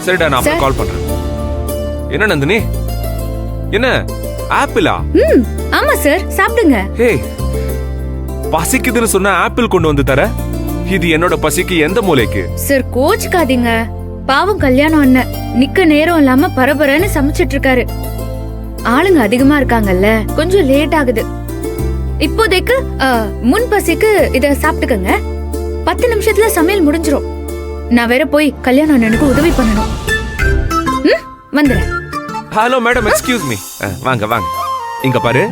சரிடா, நான் அப்புறம் கால் பண்றேன். என்ன நந்தினி, என்ன ஆப்பிளா? ஆமா சார், சாப்பிடுங்க. ஹே, பசிக்குதுன்னு சொன்னா ஆப்பிள் கொண்டு வந்து தர? இது என்னோட பசிக்கு எந்த மூலைக்கு? சார் கோச்சுக்காதீங்க, பாவம் கல்யாணம் அண்ணன் நிக்க நேரம் இல்லாம பரபரன்னு சமைச்சிட்டு இருக்காரு. ஆளுங்க அதிகமா இருக்காங்கல்ல, கொஞ்சம் லேட் ஆகுது. இப்போதைக்கு முன் பசிக்கு இத சாப்பிட்டுக்கங்க. 10 நிமிஷத்துல சமையல் முடிஞ்சிரும். நான் வேற போய் கல்யாணம் அண்ணனுக்கு உதவி பண்ணணும். வந்துடுறேன். Hello madam, excuse me. வாங்க வாங்க. இங்க பாரு,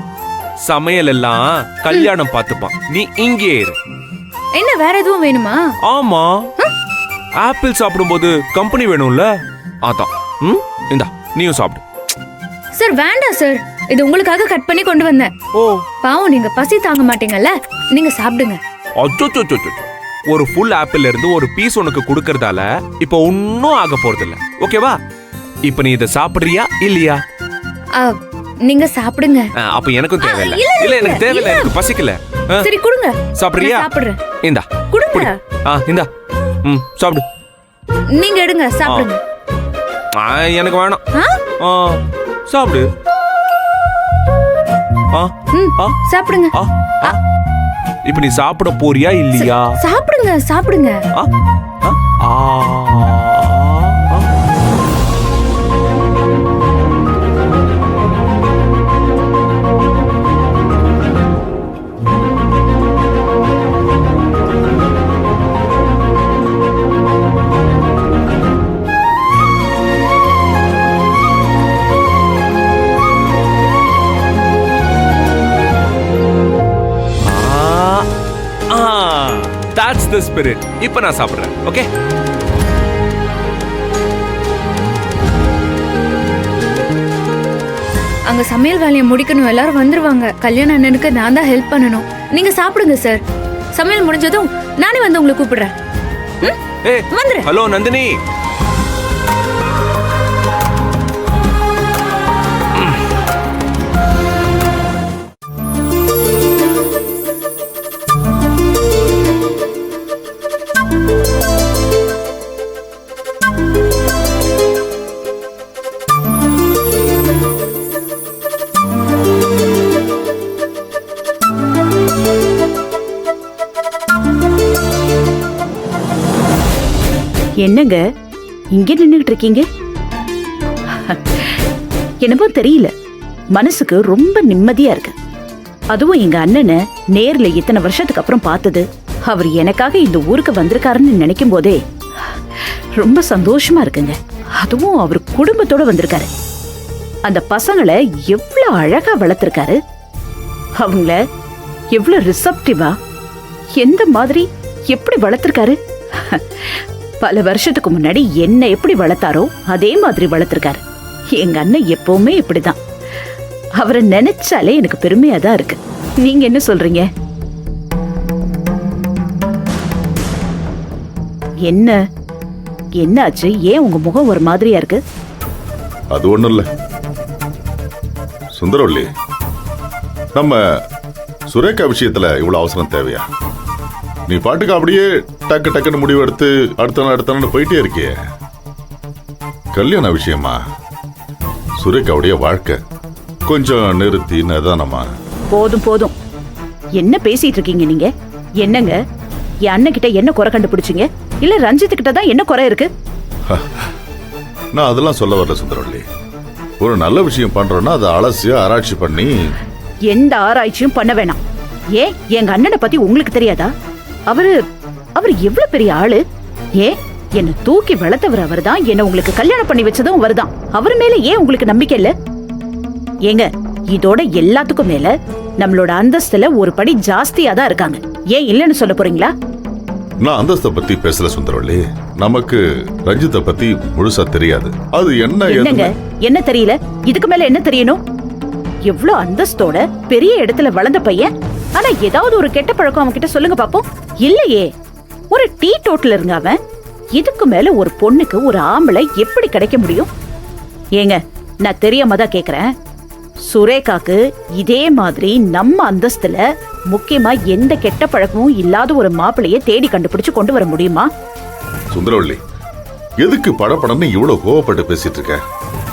சமையல் எல்லாம் கல்யாணம் பார்த்துப்பான், நீ இங்கே இரு. என்ன வேற எதுவும் வேணுமா? ஆமா, ஆப்பிள் சாப்பிடும்போது கம்பெனி வேணும்ல, அதான். இந்தா, நீயும் சாப்பிடு. சார் வேண்டாம் சார், இது உங்களுக்காக கட் பண்ணி கொண்டு வந்தேன். ஓ பாவம், நீங்க பசி தாங்க மாட்டீங்கல்ல, நீங்க சாப்பிடுங்க. அச்சோ, ஒரு ஃபுல் ஆப்பிள் இருந்து ஒரு பீஸ் உனக்கு கொடுக்கறதால இப்ப ஒன்னும் ஆக போறது இல்ல, ஓகேவா? இப்ப நீ இத சாப்பிடுறியா இல்லையா? நீங்க சாப்பிடுங்க. அப்ப எனக்கும் தேவையில்ல. இல்ல, எனக்கு தேவையில்ல, எனக்கு பசிக்கல. சரி கொடுங்க. சாப்பிடுறியா? சாப்பிடுறேன். இந்தா கொடுங்க. இந்தா, சாப்பிடு. நீங்க எடுங்க, சாப்பிடுங்க. எனக்கு வேணாம். சாப்பிடு. சாப்பிடுங்க. இப்ப நீ சாப்பிட போறியா இல்லையா? சாப்பிடுங்க சாப்பிடுங்க. That's the spirit. இப்ப நான் சாப்பிடுறேன், ஓகே? அங்க சமையல் வேலையை முடிக்கணும், எல்லாரும் வந்துருவாங்க. கல்யாண அண்ணனுக்கு நான் தான் ஹெல்ப் பண்ணணும். நீங்க சாப்பிடுங்க சார். சமையல் முடிஞ்சதும் நானே வந்து உங்களை கூப்பிடுறேன். வந்துரு. ஹலோ நந்தினி. என்னங்க இங்க நின்னுகிட்டு இருக்கீங்க? என்னமோ தெரியல, மனசுக்கு ரொம்ப நிம்மதியா இருக்கு. அதுவும் எங்க அண்ணனை நேர்ல இத்தனை வருஷத்துக்கு அப்புறம் பார்த்தது, அவர் எனக்காக இந்த ஊருக்கு வந்திருக்காருன்னு நினைக்கும் போதே ரொம்ப சந்தோஷமா இருக்குங்க. அதுவும் அவர் குடும்பத்தோட வந்திருக்காரு. அந்த பசங்களை எவ்வளவு அழகா வளர்த்திருக்காரு. அவங்கள எவ்வளவு ரிசப்டிவா, எந்த மாதிரி எப்படி வளர்த்திருக்காரு. பல வருஷத்துக்கு முன்னாடி என்ன எப்படி வளர்த்தாரோ அதே மாதிரி வளர்த்திருக்காரு. எங்க அண்ணன் எப்பவுமே இப்படிதான். அவரை நினைச்சாலே எனக்கு பெருமையா தான் இருக்கு. நீங்க என்ன சொல்றீங்க? என்ன என்னாச்சு? ஏன் உங்க முகம் ஒரு மாதிரியா இருக்கு? அது ஒண்ணும் இல்ல சுந்தரவல்லி, நம்ம சுரேகா விஷயத்துல இவ்வளவு அவசரம் தேவையா? நீ பாட்டுக்கு அப்படியே டக்கு டக்குன்னு முடிவு எடுத்து அடுத்த போயிட்டே இருக்கியே. கல்யாண விஷயமா சுரேகாவுடைய வாழ்க்கை கொஞ்சம் நிறுத்தி நிதானமா. போதும் போதும், என்ன பேசிட்டு இருக்கீங்க நீங்க? என்னங்க, என் அண்ணன் கிட்ட என்ன குறை கண்டுபிடிச்சீங்க? இல்ல ரஞ்சித் கிட்ட தான் என்ன குறை இருக்கு? நான் அதெல்லாம் சொல்ல வரல சுந்தரவல்லி. ஒரு நல்ல விஷயம் பண்றோம்னா அதை அலசி ஆராய்ச்சி பண்ணி. எந்த ஆராய்ச்சியும் பண்ண வேணாம். ஏன் எங்க அண்ணனை பத்தி உங்களுக்கு தெரியாதா? அவரு எவ்வளவு பெரிய ஆளு. ஏன் என்ன தூக்கி வளர்த்தவர் அவர்தான். என்ன உங்களுக்கு கல்யாணம் பண்ணி வச்சதும் அவர்தான். அவர் மேல ஏன் உங்களுக்கு நம்பிக்கை இல்ல? ஏங்க, இதோட எல்லாத்துக்கும் மேல நம்மளோட அந்தஸ்துல ஒரு படி ஜாஸ்தியா தான் இருக்காங்க. ஏன் இல்லன்னு சொல்ல போறீங்களா? நான் அந்தஸ்தை பத்தி பேசல சுந்தரவல்லி. நமக்கு ரஞ்சித்தை பத்தி முழுசா தெரியாது. அது என்னங்க என்ன தெரியல? இதுக்கு மேல என்ன தெரியணும்? எவ்வளவு அந்தஸ்தோட பெரிய இடத்துல வளர்ந்த பையன், ஆனா ஏதாவது ஒரு கெட்ட பழக்கம் அவன் கிட்ட சொல்லுங்க பாப்போம். இல்லையே, ஒரு டீ டோட்டல் இருங்க அவன். இதுக்கு மேல ஒரு பொண்ணுக்கு ஒரு ஆம்பளை எப்படி கிடைக்க முடியும்? ஏங்க, நான் தெரியாம தான் கேக்குறேன். சுரேகாக்கு இதே மாதிரி நம்ம அந்தஸ்துல முக்கியமா எந்த கெட்ட பழக்கமும் இல்லாத ஒரு மாப்பிளைய தேடி கண்டுபிடிச்சு கொண்டு வர முடியுமா? சுந்தரவல்லி, எதுக்கு படபடன்னு இவ்வளவு கோவப்பட்டு பேசிட்டு இருக்க?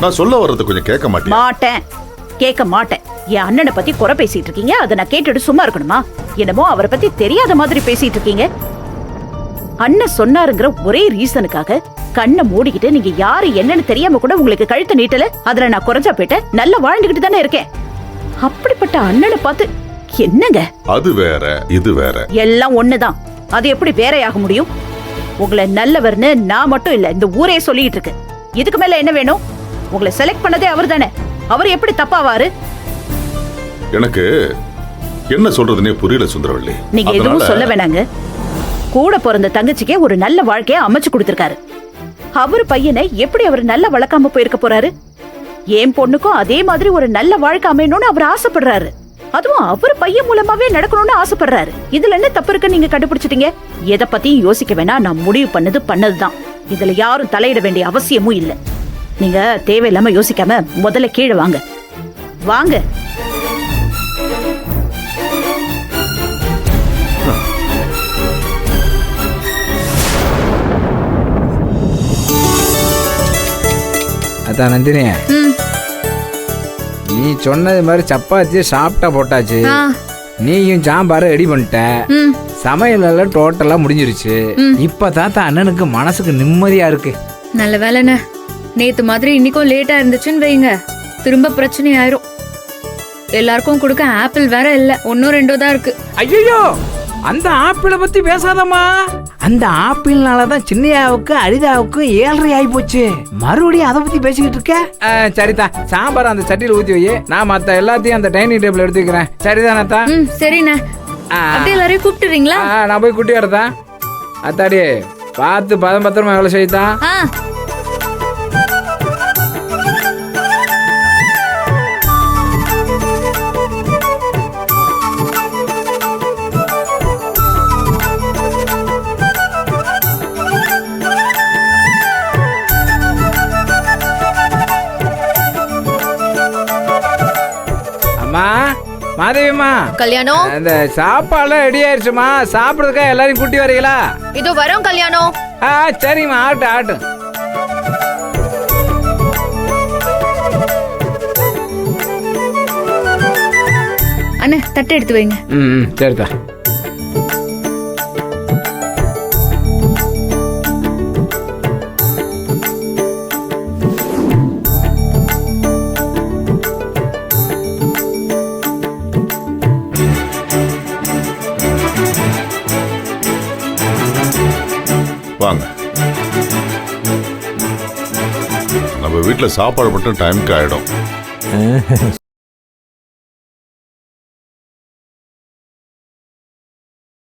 நான் சொல்ல வர்றதை கொஞ்சம் கேட்க மாட்டேன். மாட்டேன், கேட்க மாட்டேன். என் அண்ணனை பத்தி குறை பேசிட்டு இருக்கீங்க, அதை நான் கேட்டுட்டு சும்மா இருக்கணுமா? என்னமோ அவரை பத்தி தெரியாத மாதிரி பேசிட்டு இருக்கீங்க. அண்ணன் சொன்னாருங்கிற ஒரே ரீசனுக்காக கண்ணை மூடிக்கிட்டு நீங்க யாரு என்னன்னு தெரியாம கூட உங்களுக்கு கழுத்தை நீட்டல. அதுல நான் குறைஞ்சா போயிட்டேன், நல்லா வாழ்ந்துகிட்டு தானே இருக்கேன். அப்படிப்பட்ட அண்ணனை பார்த்து என்னங்க? அது வேற, இது வேற. எல்லாம் ஒண்ணுதான். அது எப்படி வேறையாக முடியும்? உங்களை நல்லவர்னு நான் மட்டும் இல்ல, இந்த ஊரே சொல்லிட்டு இருக்கு. இதுக்கு மேல என்ன வேணும்? உங்களை செலக்ட் பண்ணதே அவர் தானே. அவர் எப்படி தப்பாவாரு? எனக்கு என்ன சொல்றதுனே புரியல சுந்தரவள்ளி. நீங்க எதுவும் சொல்ல வேணாங்க. கூட பிறந்த தங்கச்சிக்கே ஒரு நல்ல வாழ்க்கைய அமைச்சு கொடுத்திருக்காரு. அவர் பையனை எப்படி அவர் நல்லா வளர்க்காம போயிருக்க போறாரு? என் பொண்ணுக்கும் அதே மாதிரி ஒரு நல்ல வாழ்க்கை அமையணும்னு அவர் ஆசைப்படுறாரு. அதுவும் அவர் பையன் மூலமாவே நடக்கணும்னு ஆசைப்படுறாரு. இதுல என்ன தப்பு இருக்கு நீங்க கண்டுபிடிச்சிட்டீங்க? எதை பத்தியும் யோசிக்க வேணா. நான் முடிவு பண்ணதுதான். இதுல யாரும் தலையிட வேண்டிய அவசியமும் இல்ல. நீங்க தேவையில்லாம யோசிக்காம முதல்ல கீழே வாங்க. வாங்க. அதான் நந்தினி, நீ சொன்னது மாதிரி சப்பாத்தி சாப்பிட்டா போட்டாச்சு. நீயும் சாம்பார ரெடி பண்ணிட்ட. சமையல் எல்லாம் டோட்டலா முடிஞ்சிருச்சு. இப்பதான் அண்ணனுக்கு மனசுக்கு நிம்மதியா இருக்கு. நல்ல வேலைண்ணே. நேத்து மாதிரி இன்னைக்கும் லேட்டா இருந்துச்சுன்னு வைங்க, திரும்ப பிரச்சனை ஆயிரும். எல்லாருக்கும் கொடுக்க ஆப்பிள் வேற இல்ல, ஒன்னும் ரெண்டோ தான் இருக்கு. ஐயோ, அந்த ஆப்பிளை பத்தி பேசாதம்மா. அந்த ஆப்பிள்னாலதான் சின்னையாவுக்கு அரிதாவுக்கு 7:30 ஆகி போச்சு. மறுபடியும் அதை பத்தி பேசிக்கிட்டு இருக்க? சரிதா, சாம்பார் அந்த சட்டியில ஊத்தி வை. நான் மத்த எல்லாத்தையும் அந்த டைனிங் டேபிள் எடுத்து வைக்கிறேன். சரிதானத்தா? சரிண்ணே. அப்படியே எல்லாரையும் கூப்பிட்டுறீங்களா? நான் போய் குட்டி வரதா. அத்தாடி பார்த்து பத்திரமா வேலை செய்தா. மாதவியம்மா, கல்யாணம் அந்த சாப்பாடுலாம் ரெடி ஆயிடுச்சுமா. சாப்பிடுறதுக்காக எல்லாரையும் கூட்டி வரீங்களா? இதோ வரோம் கல்யாணம். சரிம்மா, ஆட்டும் ஆட்டும். அண்ணே, தட்டை எடுத்து வைங்க. சரிதா. வாங்க. நம்ம வீட்டுல சாப்பாடு மட்டும் டைமுக்கு ஆயிடும்.